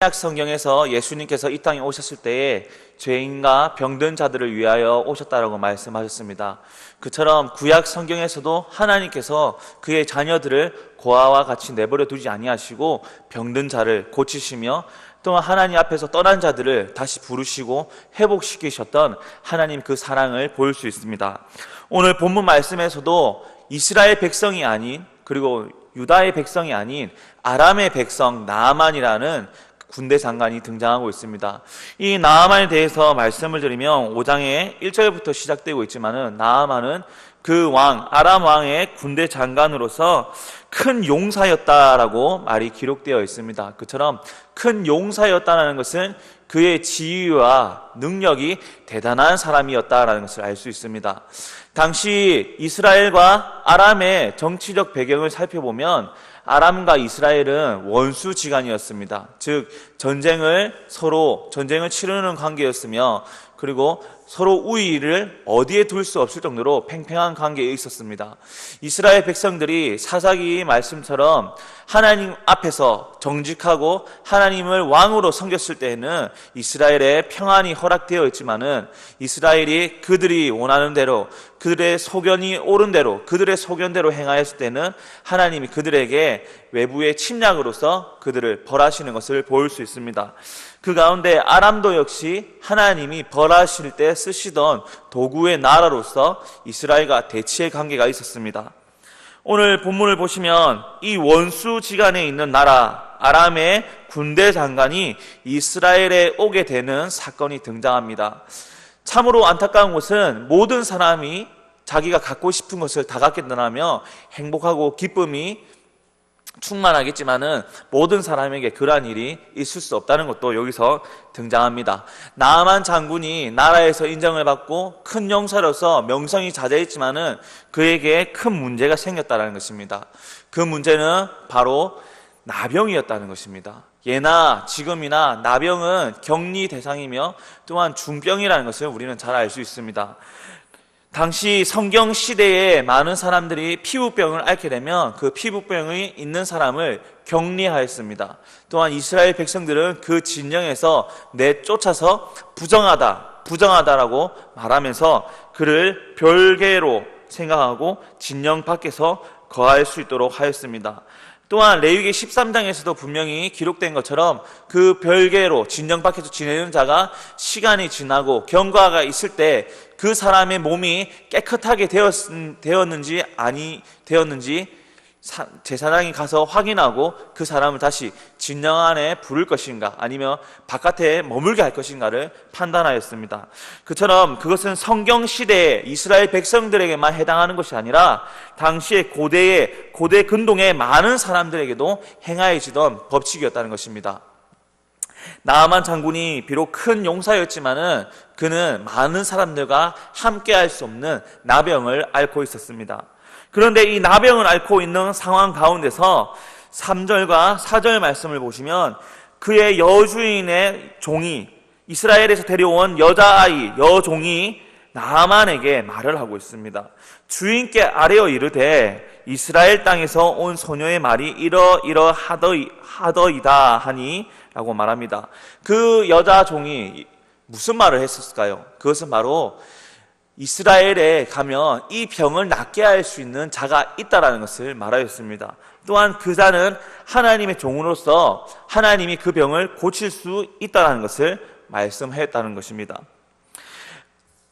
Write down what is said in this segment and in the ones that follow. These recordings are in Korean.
신약 성경에서 예수님께서 이 땅에 오셨을 때에 죄인과 병든 자들을 위하여 오셨다라고 말씀하셨습니다. 그처럼 구약 성경에서도 하나님께서 그의 자녀들을 고아와 같이 내버려 두지 아니하시고 병든 자를 고치시며 또한 하나님 앞에서 떠난 자들을 다시 부르시고 회복시키셨던 하나님 그 사랑을 볼 수 있습니다. 오늘 본문 말씀에서도 이스라엘 백성이 아닌, 그리고 유다의 백성이 아닌 아람의 백성 나아만이라는 군대 장관이 등장하고 있습니다. 이 나아만에 대해서 말씀을 드리면 5장의 1절부터 시작되고 있지만은 나아만은 그 왕, 아람 왕의 군대 장관으로서 큰 용사였다라고 말이 기록되어 있습니다. 그처럼 큰 용사였다는 것은 그의 지위와 능력이 대단한 사람이었다라는 것을 알 수 있습니다. 당시 이스라엘과 아람의 정치적 배경을 살펴보면 아람과 이스라엘은 원수지간이었습니다. 즉 전쟁을 치르는 관계였으며, 그리고 서로 우위를 어디에 둘 수 없을 정도로 팽팽한 관계에 있었습니다. 이스라엘 백성들이 사사기 말씀처럼 하나님 앞에서 정직하고 하나님을 왕으로 섬겼을 때에는 이스라엘에 평안이 허락되어 있지만은 이스라엘이 그들이 원하는 대로, 그들의 소견이 옳은 대로, 그들의 소견대로 행하였을 때는 하나님이 그들에게 외부의 침략으로서 그들을 벌하시는 것을 볼 수 있습니다. 그 가운데 아람도 역시 하나님이 벌하실 때 쓰시던 도구의 나라로서 이스라엘과 대치의 관계가 있었습니다. 오늘 본문을 보시면 이 원수지간에 있는 나라 아람의 군대 장관이 이스라엘에 오게 되는 사건이 등장합니다. 참으로 안타까운 것은 모든 사람이 자기가 갖고 싶은 것을 다 갖겠다며 행복하고 기쁨이 충만하겠지만은 모든 사람에게 그러한 일이 있을 수 없다는 것도 여기서 등장합니다. 나아만 장군이 나라에서 인정을 받고 큰 용사로서 명성이 자자했지만은 그에게 큰 문제가 생겼다는 것입니다. 그 문제는 바로 나병이었다는 것입니다. 예나 지금이나 나병은 격리 대상이며 또한 중병이라는 것을 우리는 잘 알 수 있습니다. 당시 성경 시대에 많은 사람들이 피부병을 앓게 되면 그 피부병이 있는 사람을 격리하였습니다. 또한 이스라엘 백성들은 그 진영에서 내쫓아서 부정하다라고 말하면서 그를 별개로 생각하고 진영 밖에서 거할 수 있도록 하였습니다. 또한 레위기 13장에서도 분명히 기록된 것처럼 그 별개로 진영 밖에서 지내는 자가 시간이 지나고 경과가 있을 때 그 사람의 몸이 깨끗하게 되었는지 아니 되었는지 제사장이 가서 확인하고 그 사람을 다시 진영 안에 부를 것인가 아니면 바깥에 머물게 할 것인가를 판단하였습니다. 그처럼 그것은 성경 시대에 이스라엘 백성들에게만 해당하는 것이 아니라 당시의 고대 근동의 많은 사람들에게도 행하여지던 법칙이었다는 것입니다. 나아만 장군이 비록 큰 용사였지만은 그는 많은 사람들과 함께 할 수 없는 나병을 앓고 있었습니다. 그런데 이 나병을 앓고 있는 상황 가운데서 3절과 4절 말씀을 보시면 그의 여주인의 종이, 이스라엘에서 데려온 여종이 나아만에게 말을 하고 있습니다. 주인께 아뢰어 이르되 이스라엘 땅에서 온 소녀의 말이 이러하더이다 하니 라고 말합니다. 그 여자 종이 무슨 말을 했었을까요? 그것은 바로 이스라엘에 가면 이 병을 낫게 할 수 있는 자가 있다라는 것을 말하였습니다. 또한 그 자는 하나님의 종으로서 하나님이 그 병을 고칠 수 있다라는 것을 말씀하였다는 것입니다.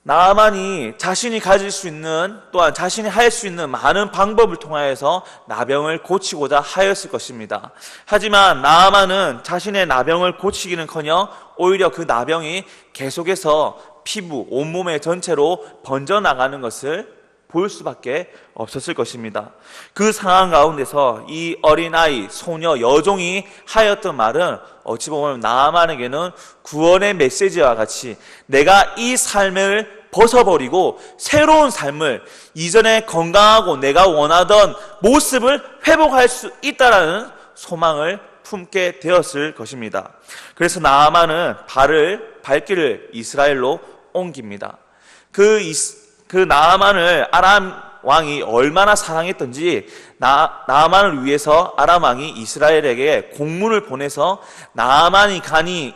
나아만이 자신이 가질 수 있는, 또한 자신이 할 수 있는 많은 방법을 통하여서 나병을 고치고자 하였을 것입니다. 하지만 나아만은 자신의 나병을 고치기는커녕 오히려 그 나병이 계속해서 피부, 온몸의 전체로 번져나가는 것을 볼 수밖에 없었을 것입니다. 그 상황 가운데서 이 어린아이, 소녀, 여종이 하였던 말은 어찌 보면 나아만에게는 구원의 메시지와 같이 내가 이 삶을 벗어버리고 새로운 삶을, 이전에 건강하고 내가 원하던 모습을 회복할 수 있다라는 소망을 품게 되었을 것입니다. 그래서 나아만은 발길을 이스라엘로 옮깁니다. 그 나아만을 아람 왕이 얼마나 사랑했던지 나아만을 위해서 아람 왕이 이스라엘에게 공문을 보내서 나아만이 가니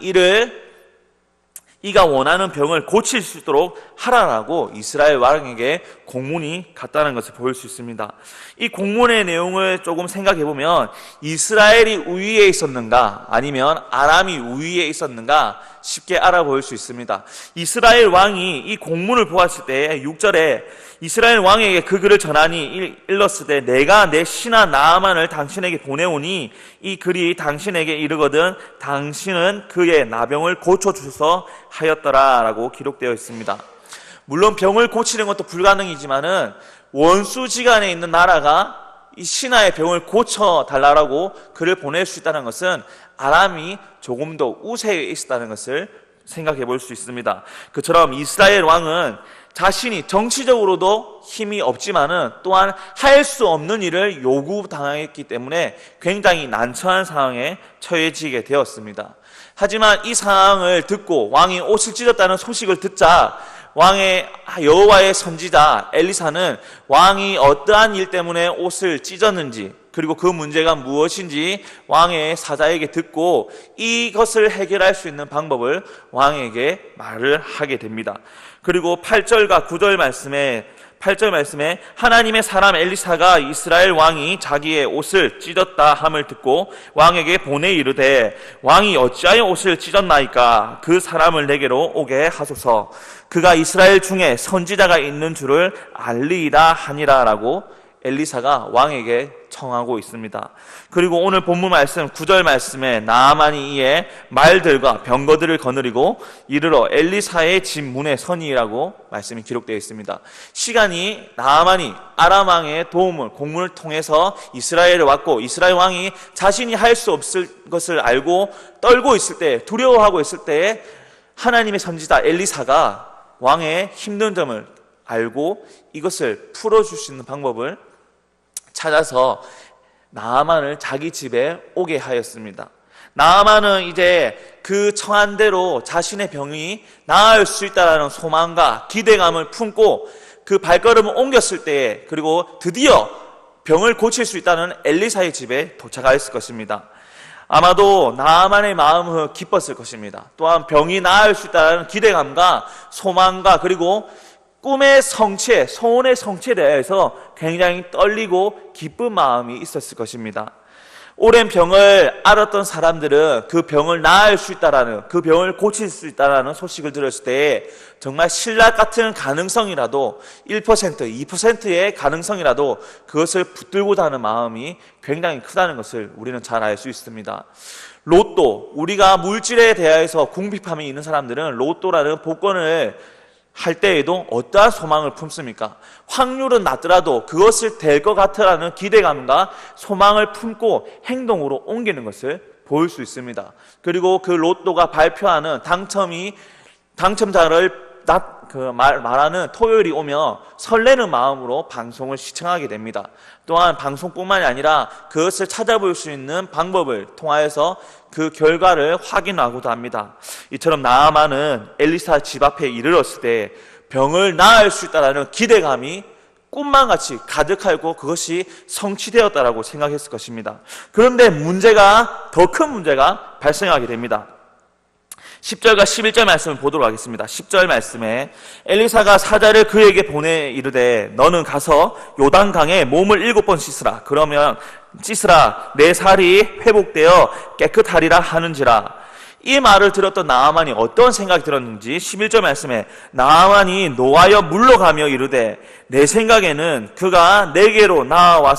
이가 원하는 병을 고칠 수 있도록 하라라고 이스라엘 왕에게 공문이 갔다는 것을 보일 수 있습니다. 이 공문의 내용을 조금 생각해 보면 이스라엘이 우위에 있었는가 아니면 아람이 우위에 있었는가 쉽게 알아볼 수 있습니다. 이스라엘 왕이 이 공문을 보았을 때 6절에 이스라엘 왕에게 그 글을 전하니 일렀을 때 내가 내 신하 나아만을 당신에게 보내오니 이 글이 당신에게 이르거든 당신은 그의 나병을 고쳐주소서 하였더라 라고 기록되어 있습니다. 물론 병을 고치는 것도 불가능이지만은 원수지간에 있는 나라가 이 신하의 병을 고쳐달라고 글을 보낼 수 있다는 것은 아람이 조금 더 우세에 있었다는 것을 생각해 볼 수 있습니다. 그처럼 이스라엘 왕은 자신이 정치적으로도 힘이 없지만은 또한 할 수 없는 일을 요구당했기 때문에 굉장히 난처한 상황에 처해지게 되었습니다. 하지만 이 상황을 듣고 왕이 옷을 찢었다는 소식을 듣자 왕의 여호와의 선지자 엘리사는 왕이 어떠한 일 때문에 옷을 찢었는지 그리고 그 문제가 무엇인지 왕의 사자에게 듣고 이것을 해결할 수 있는 방법을 왕에게 말을 하게 됩니다. 그리고 8절과 9절 말씀에 8절 말씀에 하나님의 사람 엘리사가 이스라엘 왕이 자기의 옷을 찢었다 함을 듣고 왕에게 보내 이르되 왕이 어찌하여 옷을 찢었나이까 그 사람을 내게로 오게 하소서 그가 이스라엘 중에 선지자가 있는 줄을 알리이다 하니라 라고 엘리사가 왕에게 청하고 있습니다. 그리고 오늘 본문 말씀 9절 말씀에 나아만이 이에 말들과 병거들을 거느리고 이르러 엘리사의 집 문에 서니라고 말씀이 기록되어 있습니다. 시간이 나아만이 아람 왕의 도움을 공문을 통해서 이스라엘에 왔고 이스라엘 왕이 자신이 할 수 없을 것을 알고 떨고 있을 때 두려워하고 있을 때 하나님의 선지자 엘리사가 왕의 힘든 점을 알고 이것을 풀어줄 수 있는 방법을 찾아서 나아만을 자기 집에 오게 하였습니다. 나아만은 이제 그 청한 대로 자신의 병이 나을 수 있다는 소망과 기대감을 품고 그 발걸음을 옮겼을 때 그리고 드디어 병을 고칠 수 있다는 엘리사의 집에 도착하였을 것입니다. 아마도 나아만의 마음은 기뻤을 것입니다. 또한 병이 나을 수 있다는 기대감과 소망과 그리고 꿈의 성취, 소원의 성취에 대해서 굉장히 떨리고 기쁜 마음이 있었을 것입니다. 오랜 병을 앓았던 사람들은 그 병을 나을 수 있다라는, 그 병을 고칠 수 있다라는 소식을 들었을 때 정말 신라 같은 가능성이라도 1%, 2%의 가능성이라도 그것을 붙들고자 하는 마음이 굉장히 크다는 것을 우리는 잘 알 수 있습니다. 로또, 우리가 물질에 대해서 궁핍함이 있는 사람들은 로또라는 복권을 할 때에도 어떠한 소망을 품습니까? 확률은 낮더라도 그것을 될 것 같으라는 기대감과 소망을 품고 행동으로 옮기는 것을 볼 수 있습니다. 그리고 그 로또가 발표하는 당첨자를 말하는 토요일이 오면 설레는 마음으로 방송을 시청하게 됩니다. 또한 방송뿐만이 아니라 그것을 찾아볼 수 있는 방법을 통하여서 그 결과를 확인하고도 합니다. 이처럼 나아만은 엘리사 집 앞에 이르렀을 때 병을 나을 수 있다는 기대감이 꿈만 같이 가득하고 그것이 성취되었다라고 생각했을 것입니다. 그런데 더 큰 문제가 발생하게 됩니다. 10절과 11절 말씀을 보도록 하겠습니다. 10절 말씀에 엘리사가 사자를 그에게 보내 이르되 너는 가서 요단강에 몸을 7번 씻으라. 그러면 씻으라 내 살이 회복되어 깨끗하리라 하는지라. 이 말을 들었던 나아만이 어떤 생각이 들었는지 11절 말씀에 나아만이 노하여 물러가며 이르되 내 생각에는 그가 내게로 나와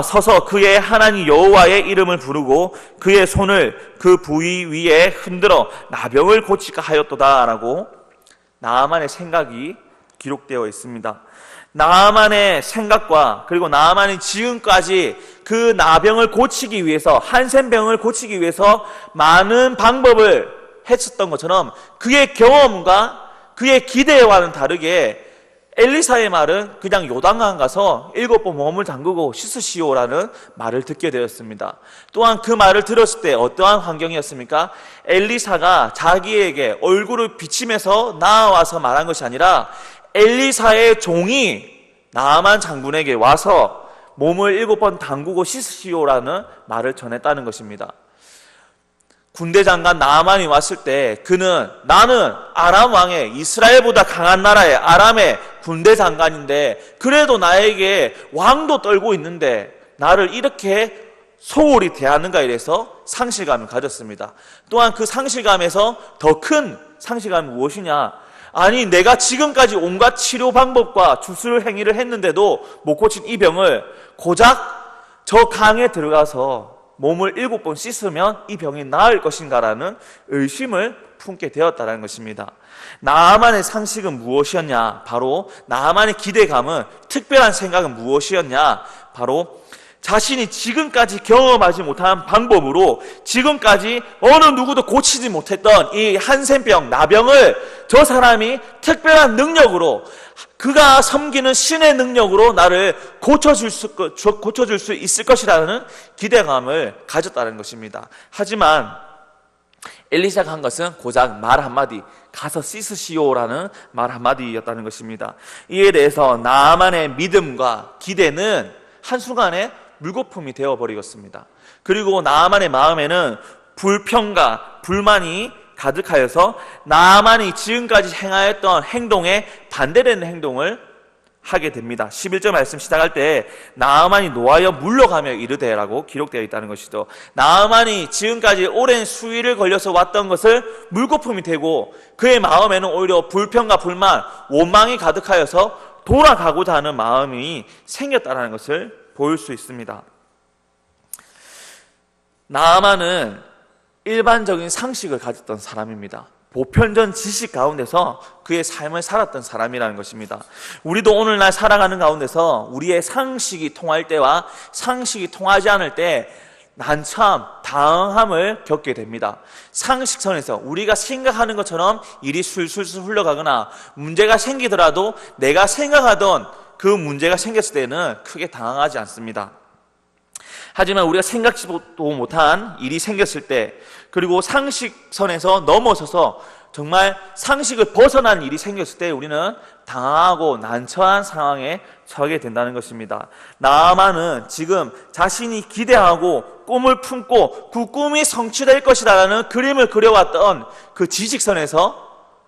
서서 그의 하나님 여호와의 이름을 부르고 그의 손을 그 부위 위에 흔들어 나병을 고칠까 하였도다 라고 나아만의 생각이 기록되어 있습니다. 나아만의 생각과 그리고 나아만이 지금까지 그 나병을 고치기 위해서 한센병을 고치기 위해서 많은 방법을 했었던 것처럼 그의 경험과 그의 기대와는 다르게 엘리사의 말은 그냥 요단강 가서 7번 몸을 담그고 씻으시오라는 말을 듣게 되었습니다. 또한 그 말을 들었을 때 어떠한 환경이었습니까? 엘리사가 자기에게 얼굴을 비치면서 나와서 말한 것이 아니라 엘리사의 종이 나아만 장군에게 와서 몸을 7번 담그고 씻으시오라는 말을 전했다는 것입니다. 군대 장관 나아만이 왔을 때 나는 아람 왕의 이스라엘보다 강한 나라의 아람의 군대 장관인데 그래도 나에게 왕도 떨고 있는데 나를 이렇게 소홀히 대하는가 이래서 상실감을 가졌습니다. 또한 그 상실감에서 더 큰 상실감이 무엇이냐? 아니 내가 지금까지 온갖 치료 방법과 주술 행위를 했는데도 못 고친 이 병을 고작 저 강에 들어가서 몸을 7번 씻으면 이 병이 나을 것인가라는 의심을 품게 되었다는 것입니다. 나아만의 상식은 무엇이었냐? 바로 나아만의 기대감은, 특별한 생각은 무엇이었냐? 바로 자신이 지금까지 경험하지 못한 방법으로 지금까지 어느 누구도 고치지 못했던 이 한센병, 나병을 저 사람이 특별한 능력으로, 그가 섬기는 신의 능력으로 나를 고쳐줄 수 있을 것이라는 기대감을 가졌다는 것입니다. 하지만 엘리사가 한 것은 고작 말 한마디, 가서 씻으시오라는 말 한마디였다는 것입니다. 이에 대해서 나아만의 믿음과 기대는 한순간에 물거품이 되어버리겠습니다. 그리고 나아만의 마음에는 불평과 불만이 가득하여서 나아만이 지금까지 행하였던 행동에 반대되는 행동을 하게 됩니다. 11절 말씀 시작할 때 나아만이 노하여 물러가며 이르되라고 기록되어 있다는 것이죠. 나아만이 지금까지 오랜 수위를 걸려서 왔던 것을 물거품이 되고 그의 마음에는 오히려 불평과 불만, 원망이 가득하여서 돌아가고자 하는 마음이 생겼다는 것을 보일 수 있습니다. 나아만은 일반적인 상식을 가졌던 사람입니다. 보편적 지식 가운데서 그의 삶을 살았던 사람이라는 것입니다. 우리도 오늘날 살아가는 가운데서 우리의 상식이 통할 때와 상식이 통하지 않을 때 난처함, 당황함을 겪게 됩니다. 상식선에서 우리가 생각하는 것처럼 일이 술술술 흘러가거나 문제가 생기더라도 내가 생각하던 그 문제가 생겼을 때는 크게 당황하지 않습니다. 하지만 우리가 생각지도 못한 일이 생겼을 때, 그리고 상식선에서 넘어서서 정말 상식을 벗어난 일이 생겼을 때 우리는 당황하고 난처한 상황에 처하게 된다는 것입니다. 나아만은 지금 자신이 기대하고 꿈을 품고 그 꿈이 성취될 것이라는 그림을 그려왔던 그 지식선에서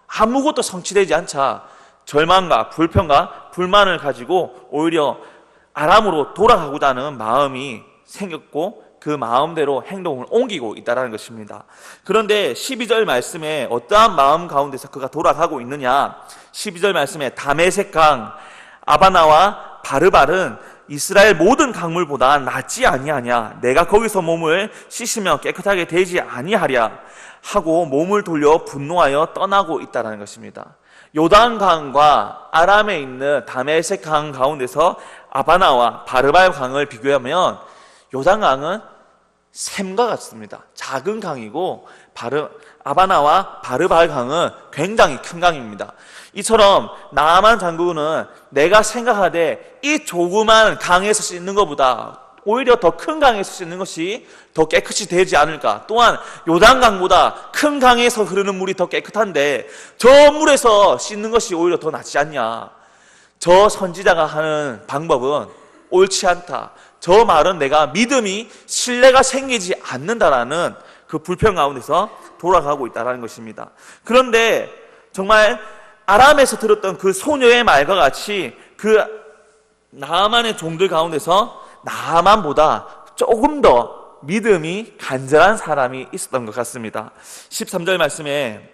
아무것도 성취되지 않자 절망과 불평과 불만을 가지고 오히려 아람으로 돌아가고자 하는 마음이 생겼고 그 마음대로 행동을 옮기고 있다는 것입니다. 그런데 12절 말씀에 어떠한 마음 가운데서 그가 돌아가고 있느냐? 12절 말씀에 다메섹 강 아바나와 바르발은 이스라엘 모든 강물보다 낫지 아니하냐? 내가 거기서 몸을 씻으며 깨끗하게 되지 아니하랴? 하고 몸을 돌려 분노하여 떠나고 있다는 것입니다. 요단강과 아람에 있는 다메섹 강 가운데서 아바나와 바르발 강을 비교하면 요단강은 샘과 같습니다. 작은 강이고 아바나와 바르발 강은 굉장히 큰 강입니다. 이처럼 나아만 장군은 내가 생각하되 이 조그만 강에서 씻는 것보다 오히려 더 큰 강에서 씻는 것이 더 깨끗이 되지 않을까. 또한 요단강보다 큰 강에서 흐르는 물이 더 깨끗한데 저 물에서 씻는 것이 오히려 더 낫지 않냐. 저 선지자가 하는 방법은 옳지 않다. 저 말은 내가 믿음이 신뢰가 생기지 않는다라는 그 불평 가운데서 돌아가고 있다는 것입니다. 그런데 정말 아람에서 들었던 그 소녀의 말과 같이 그 나아만의 종들 가운데서 나아만보다 조금 더 믿음이 간절한 사람이 있었던 것 같습니다. 13절 말씀에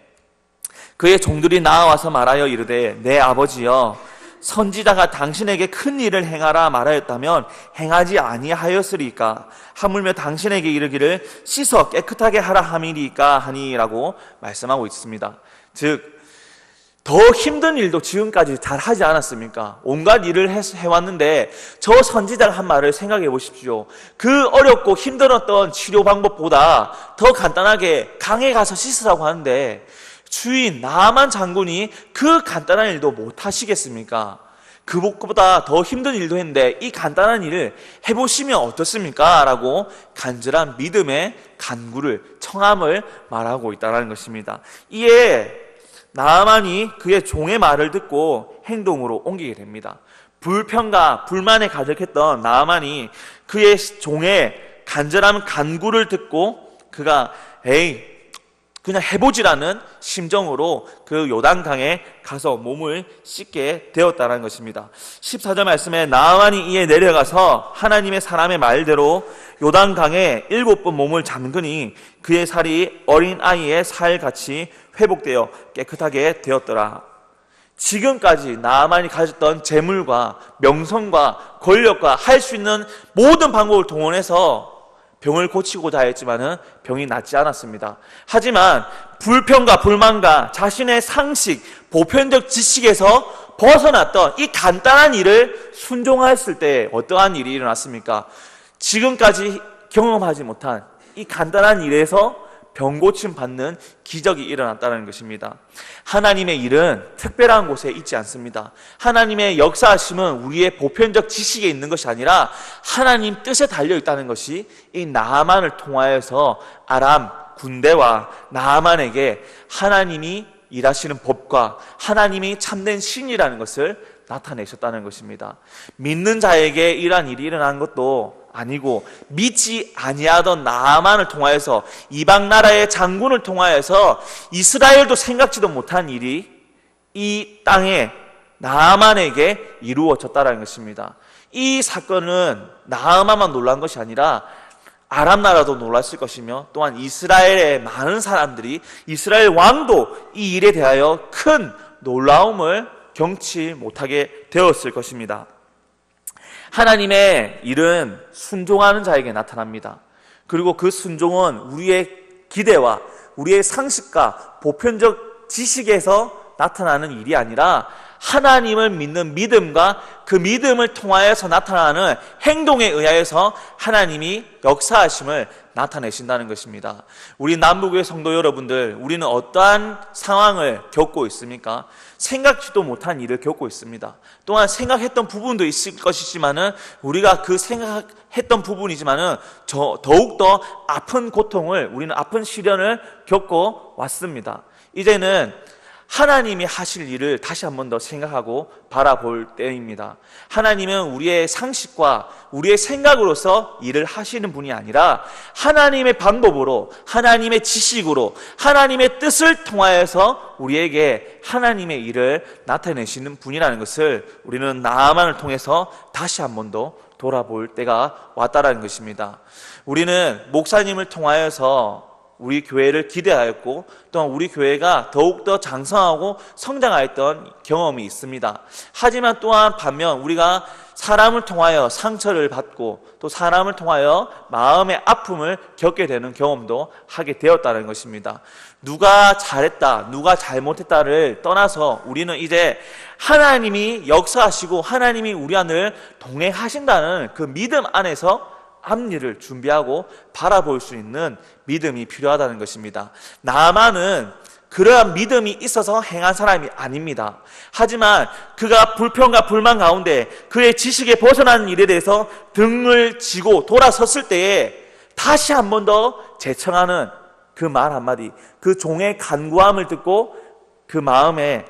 그의 종들이 나와서 말하여 이르되 내 아버지여 선지자가 당신에게 큰 일을 행하라 말하였다면 행하지 아니하였으리까? 하물며 당신에게 이르기를 씻어 깨끗하게 하라 함이리까 하니라고 말씀하고 있습니다. 즉 더 힘든 일도 지금까지 잘 하지 않았습니까? 온갖 일을 해왔는데 저 선지자가 한 말을 생각해 보십시오. 그 어렵고 힘들었던 치료 방법보다 더 간단하게 강에 가서 씻으라고 하는데 주인 나아만 장군이 그 간단한 일도 못 하시겠습니까? 그것보다 더 힘든 일도 했는데 이 간단한 일을 해보시면 어떻습니까? 라고 간절한 믿음의 간구를, 청함을 말하고 있다는 것입니다. 이에 나아만이 그의 종의 말을 듣고 행동으로 옮기게 됩니다. 불평과 불만에 가득했던 나아만이 그의 종의 간절한 간구를 듣고 그가 그냥 해보지라는 심정으로 그 요단강에 가서 몸을 씻게 되었다는 것입니다. 14절 말씀에 나아만이 이에 내려가서 하나님의 사람의 말대로 요단강에 7번 몸을 잠그니 그의 살이 어린 아이의 살같이 회복되어 깨끗하게 되었더라. 지금까지 나아만이 가졌던 재물과 명성과 권력과 할 수 있는 모든 방법을 동원해서 병을 고치고자 했지만은 병이 낫지 않았습니다. 하지만 불평과 불만과 자신의 상식, 보편적 지식에서 벗어났던 이 간단한 일을 순종하였을 때 어떠한 일이 일어났습니까? 지금까지 경험하지 못한 이 간단한 일에서 병 고침 받는 기적이 일어났다는 것입니다. 하나님의 일은 특별한 곳에 있지 않습니다. 하나님의 역사하심은 우리의 보편적 지식에 있는 것이 아니라 하나님 뜻에 달려 있다는 것이 이 나아만을 통하여서 아람 군대와 나아만에게 하나님이 일하시는 법과 하나님이 참된 신이라는 것을 나타내셨다는 것입니다. 믿는 자에게 이러한 일이 일어난 것도 아니고 믿지 아니하던 나아만을 통하여서 이방 나라의 장군을 통하여서 이스라엘도 생각지도 못한 일이 이 땅에 나아만에게 이루어졌다는 것입니다. 이 사건은 나아만만 놀란 것이 아니라 아람 나라도 놀랐을 것이며 또한 이스라엘의 많은 사람들이 이스라엘 왕도 이 일에 대하여 큰 놀라움을 경치 못하게 되었을 것입니다. 하나님의 일은 순종하는 자에게 나타납니다. 그리고 그 순종은 우리의 기대와 우리의 상식과 보편적 지식에서 나타나는 일이 아니라 하나님을 믿는 믿음과 그 믿음을 통하여서 나타나는 행동에 의하여서 하나님이 역사하심을 나타내신다는 것입니다. 우리 남북의 성도 여러분들, 우리는 어떠한 상황을 겪고 있습니까? 생각지도 못한 일을 겪고 있습니다. 또한 생각했던 부분도 있을 것이지만은 우리가 그 생각했던 부분이지만은 더욱더 아픈 고통을, 우리는 아픈 시련을 겪고 왔습니다. 이제는 하나님이 하실 일을 다시 한 번 더 생각하고 바라볼 때입니다. 하나님은 우리의 상식과 우리의 생각으로서 일을 하시는 분이 아니라 하나님의 방법으로, 하나님의 지식으로, 하나님의 뜻을 통하여서 우리에게 하나님의 일을 나타내시는 분이라는 것을 우리는 나아만을 통해서 다시 한 번 더 돌아볼 때가 왔다라는 것입니다. 우리는 목사님을 통하여서 우리 교회를 기대하였고 또한 우리 교회가 더욱더 장성하고 성장하였던 경험이 있습니다. 하지만 또한 반면 우리가 사람을 통하여 상처를 받고 또 사람을 통하여 마음의 아픔을 겪게 되는 경험도 하게 되었다는 것입니다. 누가 잘했다, 누가 잘못했다를 떠나서 우리는 이제 하나님이 역사하시고 하나님이 우리 안을 동행하신다는 그 믿음 안에서 앞일을 준비하고 바라볼 수 있는 믿음이 필요하다는 것입니다. 나아만은 그러한 믿음이 있어서 행한 사람이 아닙니다. 하지만 그가 불평과 불만 가운데 그의 지식에 벗어나는 일에 대해서 등을 지고 돌아섰을 때에 다시 한 번 더 재청하는 그 말 한마디, 그 종의 간구함을 듣고 그 마음에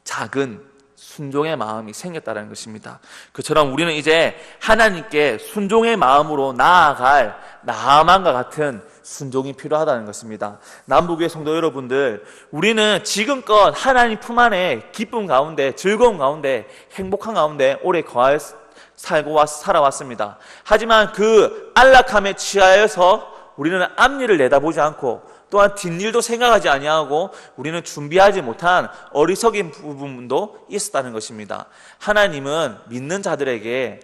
작은 순종의 마음이 생겼다는 것입니다. 그처럼 우리는 이제 하나님께 순종의 마음으로 나아갈 나아만과 같은 순종이 필요하다는 것입니다. 남북의 성도 여러분들, 우리는 지금껏 하나님 품 안에 기쁨 가운데, 즐거움 가운데, 행복한 가운데 오래 살아왔습니다. 하지만 그 안락함에 취하여서 우리는 앞일을 내다보지 않고 또한 뒷일도 생각하지 아니하고 우리는 준비하지 못한 어리석인 부분도 있었다는 것입니다. 하나님은 믿는 자들에게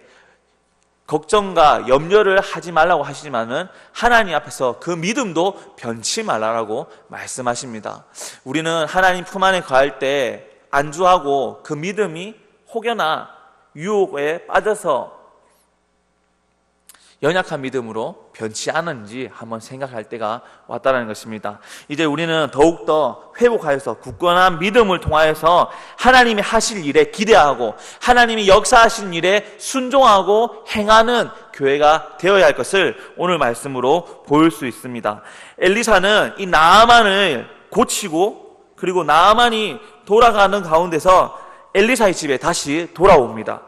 걱정과 염려를 하지 말라고 하시지만은 하나님 앞에서 그 믿음도 변치 말라고 말씀하십니다. 우리는 하나님 품 안에 거할 때 안주하고 그 믿음이 혹여나 유혹에 빠져서 연약한 믿음으로 변치 않은지 한번 생각할 때가 왔다는 것입니다. 이제 우리는 더욱더 회복하여서 굳건한 믿음을 통하여서 하나님이 하실 일에 기대하고 하나님이 역사하신 일에 순종하고 행하는 교회가 되어야 할 것을 오늘 말씀으로 보일 수 있습니다. 엘리사는 이 나아만을 고치고 그리고 나아만이 돌아가는 가운데서 엘리사의 집에 다시 돌아옵니다.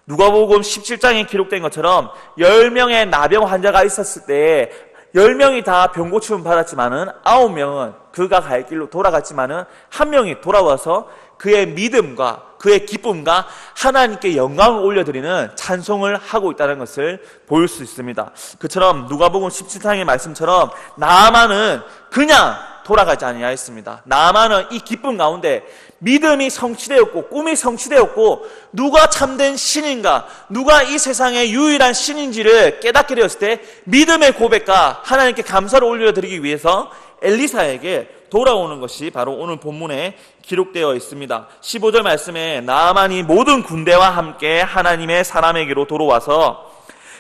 누가복음 17장에 기록된 것처럼 10명의 나병 환자가 있었을 때 10명이 다 병고침을 받았지만은 9명은 그가 갈 길로 돌아갔지만은 1명이 돌아와서 그의 믿음과 그의 기쁨과 하나님께 영광을 올려드리는 찬송을 하고 있다는 것을 볼 수 있습니다. 그처럼 누가복음 17장의 말씀처럼 나아만은 그냥 돌아가지 아니하였습니다. 나아만은 이 기쁨 가운데 믿음이 성취되었고 꿈이 성취되었고 누가 참된 신인가, 누가 이 세상의 유일한 신인지를 깨닫게 되었을 때 믿음의 고백과 하나님께 감사를 올려드리기 위해서 엘리사에게 돌아오는 것이 바로 오늘 본문에 기록되어 있습니다. 15절 말씀에 나아만이 모든 군대와 함께 하나님의 사람에게로 돌아와서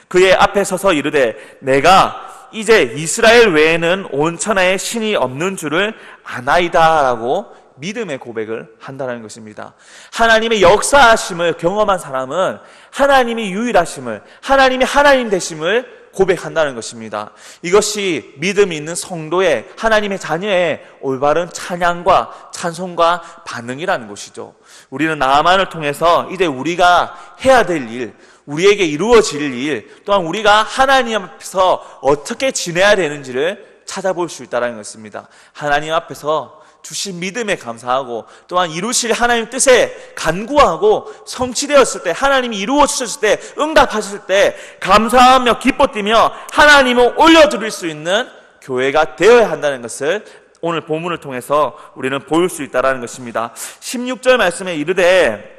그의 앞에 서서 이르되 내가 이제 이스라엘 외에는 온 천하에 신이 없는 줄을 아나이다 라고 믿음의 고백을 한다는 것입니다. 하나님의 역사하심을 경험한 사람은 하나님이 유일하심을, 하나님이 하나님 되심을 고백한다는 것입니다. 이것이 믿음이 있는 성도의, 하나님의 자녀의 올바른 찬양과 찬송과 반응이라는 것이죠. 우리는 나아만을 통해서 이제 우리가 해야 될 일, 우리에게 이루어질 일, 또한 우리가 하나님 앞에서 어떻게 지내야 되는지를 찾아볼 수 있다는 것입니다. 하나님 앞에서 주신 믿음에 감사하고 또한 이루실 하나님 뜻에 간구하고 성취되었을 때, 하나님이 이루어 주셨을 때, 응답하실 때 감사하며 기뻐 뛰며 하나님을 올려드릴 수 있는 교회가 되어야 한다는 것을 오늘 본문을 통해서 우리는 볼 수 있다는 것입니다. 16절 말씀에 이르되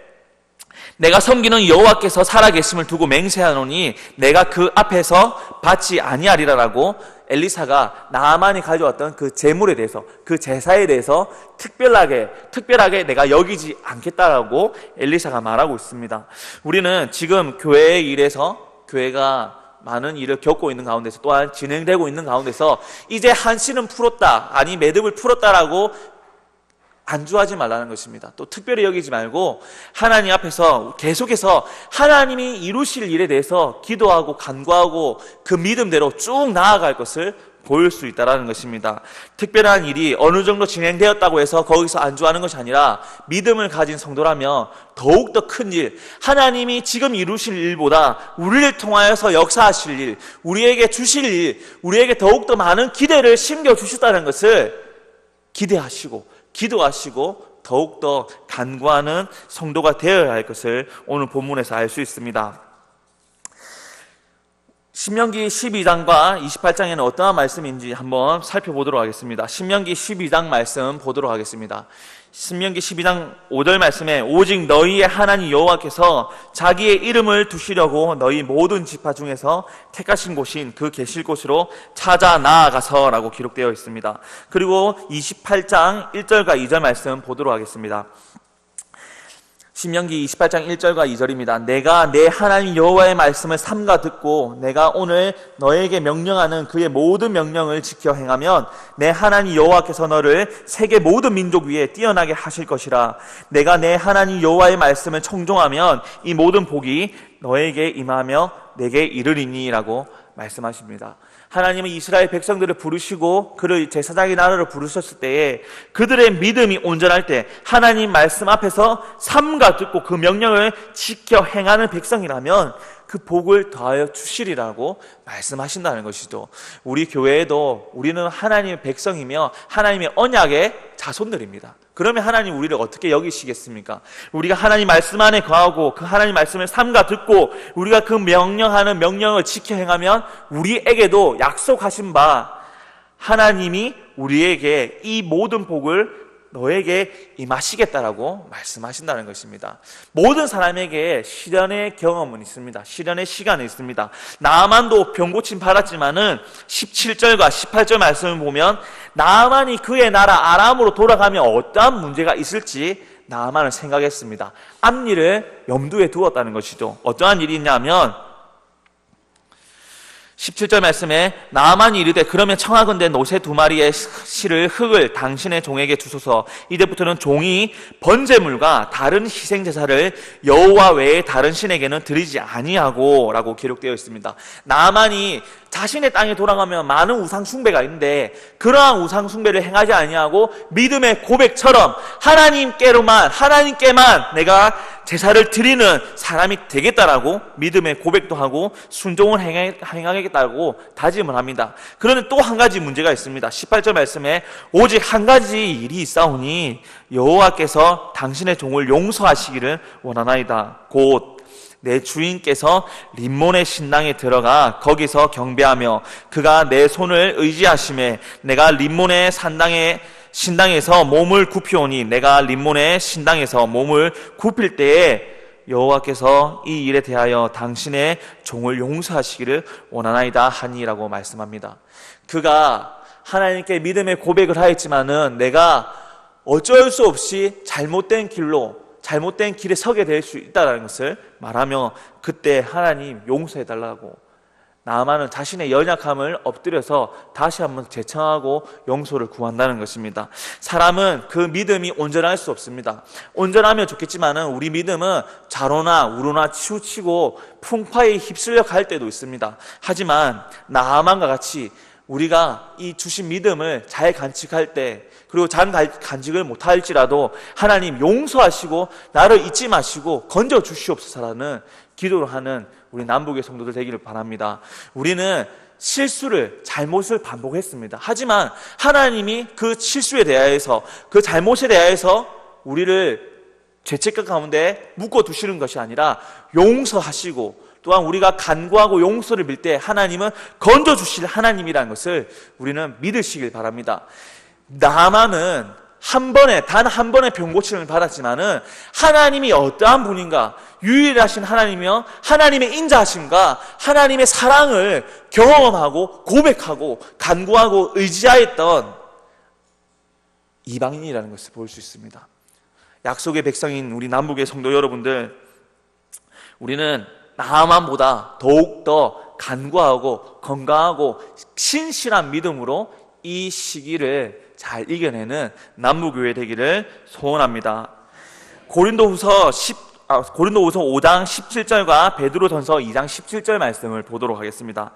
내가 섬기는 여호와께서 살아계심을 두고 맹세하노니 내가 그 앞에서 받지 아니하리라라고 엘리사가 나아만이 가져왔던 그 제물에 대해서, 그 제사에 대해서 특별하게 내가 여기지 않겠다라고 엘리사가 말하고 있습니다. 우리는 지금 교회의 일에서, 교회가 많은 일을 겪고 있는 가운데서, 또한 진행되고 있는 가운데서 이제 한시는 풀었다, 아니 매듭을 풀었다라고 안주하지 말라는 것입니다. 또 특별히 여기지 말고 하나님 앞에서 계속해서 하나님이 이루실 일에 대해서 기도하고 간구하고 그 믿음대로 쭉 나아갈 것을 보일 수 있다는 것입니다. 특별한 일이 어느 정도 진행되었다고 해서 거기서 안주하는 것이 아니라 믿음을 가진 성도라면 더욱더 큰 일, 하나님이 지금 이루실 일보다 우리를 통하여서 역사하실 일, 우리에게 주실 일, 우리에게 더욱더 많은 기대를 심겨주셨다는 것을 기대하시고 기도하시고 더욱더 간구하는 성도가 되어야 할 것을 오늘 본문에서 알 수 있습니다. 신명기 12장과 28장에는 어떠한 말씀인지 한번 살펴보도록 하겠습니다. 신명기 12장 말씀 보도록 하겠습니다. 신명기 12장 5절 말씀에 오직 너희의 하나님 여호와께서 자기의 이름을 두시려고 너희 모든 지파 중에서 택하신 곳인 그 계실 곳으로 찾아 나아가서라고 기록되어 있습니다. 그리고 28장 1절과 2절 말씀 보도록 하겠습니다. 신명기 28장 1절과 2절입니다. 내가 내 하나님 여호와의 말씀을 삼가 듣고 내가 오늘 너에게 명령하는 그의 모든 명령을 지켜 행하면 내 하나님 여호와께서 너를 세계 모든 민족 위에 뛰어나게 하실 것이라. 내가 내 하나님 여호와의 말씀을 청종하면 이 모든 복이 너에게 임하며 내게 이르리니라고 말씀하십니다. 하나님은 이스라엘 백성들을 부르시고 그를 제사장의 나라로 부르셨을 때에 그들의 믿음이 온전할 때 하나님 말씀 앞에서 삼가 듣고 그 명령을 지켜 행하는 백성이라면 그 복을 더하여 주시리라고 말씀하신다는 것이죠. 우리 교회에도 우리는 하나님의 백성이며 하나님의 언약의 자손들입니다. 그러면 하나님 우리를 어떻게 여기시겠습니까? 우리가 하나님 말씀 안에 거하고 그 하나님 말씀을 삼가 듣고 우리가 그 명령하는 명령을 지켜 행하면 우리에게도 약속하신 바 하나님이 우리에게 이 모든 복을 너에게 임하시겠다라고 말씀하신다는 것입니다. 모든 사람에게 시련의 경험은 있습니다. 시련의 시간이 있습니다. 나아만도 병고침 받았지만은 17절과 18절 말씀을 보면 나아만이 그의 나라 아람으로 돌아가면 어떠한 문제가 있을지 나아만은 생각했습니다. 앞일을 염두에 두었다는 것이죠. 어떠한 일이 있냐면 17절 말씀에 나아만이 이르되 그러면 청하건대 노새 2마리의 실을 흙을 당신의 종에게 주소서. 이제부터는 종이 번제물과 다른 희생제사를 여호와 외에 다른 신에게는 드리지 아니하고 라고 기록되어 있습니다. 나아만이 자신의 땅에 돌아가면 많은 우상 숭배가 있는데 그러한 우상 숭배를 행하지 아니하고 믿음의 고백처럼 하나님께만 내가 제사를 드리는 사람이 되겠다라고 믿음의 고백도 하고 순종을 행하겠다고 다짐을 합니다. 그런데 또 한 가지 문제가 있습니다. 18절 말씀에 오직 한 가지 일이 있사오니 여호와께서 당신의 종을 용서하시기를 원하나이다. 곧 내 주인께서 림몬의 신당에 들어가 거기서 경배하며 그가 내 손을 의지하심에 내가 림몬의 신당에서 몸을 굽히오니 내가 림몬의 신당에서 몸을 굽힐 때에 여호와께서 이 일에 대하여 당신의 종을 용서하시기를 원하나이다 하니라고 말씀합니다. 그가 하나님께 믿음의 고백을 하였지만은 내가 어쩔 수 없이 잘못된 길에 서게 될 수 있다는 것을 말하며 그때 하나님 용서해달라고 나아만은 자신의 연약함을 엎드려서 다시 한번 재청하고 용서를 구한다는 것입니다. 사람은 그 믿음이 온전할 수 없습니다. 온전하면 좋겠지만은 우리 믿음은 좌로나 우로나 치우치고 풍파에 휩쓸려 갈 때도 있습니다. 하지만 나아만과 같이 우리가 이 주신 믿음을 잘 간직할 때 그리고 잘 간직을 못할지라도 하나님 용서하시고 나를 잊지 마시고 건져 주시옵소서라는 기도를 하는 우리 남북의 성도들 되기를 바랍니다. 우리는 잘못을 반복했습니다. 하지만 하나님이 그 실수에 대하여서 그 잘못에 대하여서 우리를 죄책감 가운데 묶어두시는 것이 아니라 용서하시고 또한 우리가 간구하고 용서를 빌 때 하나님은 건져주실 하나님이라는 것을 우리는 믿으시길 바랍니다. 나아만은 단 한 번의 병고침을 받았지만은 하나님이 어떠한 분인가, 유일하신 하나님이며 하나님의 인자하심과 하나님의 사랑을 경험하고 고백하고 간구하고 의지하였던 이방인이라는 것을 볼 수 있습니다. 약속의 백성인 우리 남북의 성도 여러분들, 우리는 나아만보다 더욱더 간구하고 건강하고 신실한 믿음으로 이 시기를 잘 이겨내는 남부교회 되기를 소원합니다. 고린도후서 5장 17절과 베드로전서 2장 17절 말씀을 보도록 하겠습니다.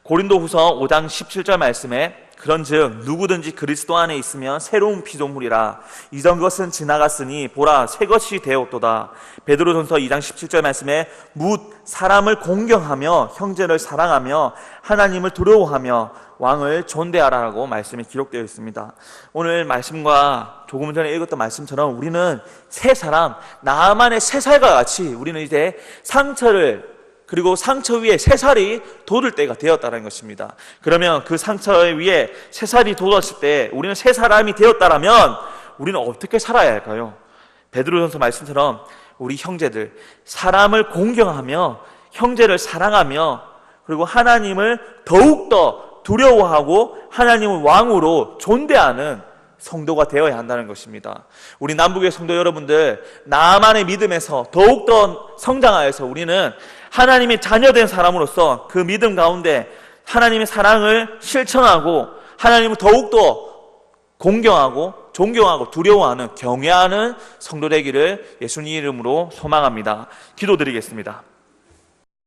고린도후서 5장 17절 말씀에 그런즉 누구든지 그리스도 안에 있으면 새로운 피조물이라 이전 것은 지나갔으니 보라 새 것이 되었도다. 베드로전서 2장 17절 말씀에 묻 사람을 공경하며 형제를 사랑하며 하나님을 두려워하며 왕을 존대하라고 말씀이 기록되어 있습니다. 오늘 말씀과 조금 전에 읽었던 말씀처럼 우리는 새 사람, 나아만의 새살과 같이 우리는 이제 그리고 상처 위에 새살이 돋을 때가 되었다는 것입니다. 그러면 그 상처 위에 새살이 돋았을 때 우리는 새 사람이 되었다라면 우리는 어떻게 살아야 할까요? 베드로전서 말씀처럼 우리 형제들, 사람을 공경하며 형제를 사랑하며 그리고 하나님을 더욱더 두려워하고 하나님을 왕으로 존대하는 성도가 되어야 한다는 것입니다. 우리 남북의 성도 여러분들, 나아만의 믿음에서 더욱더 성장하여서 우리는 하나님의 자녀된 사람으로서 그 믿음 가운데 하나님의 사랑을 실천하고 하나님을 더욱더 공경하고 존경하고 두려워하는 경외하는 성도 되기를 예수님 이름으로 소망합니다. 기도드리겠습니다.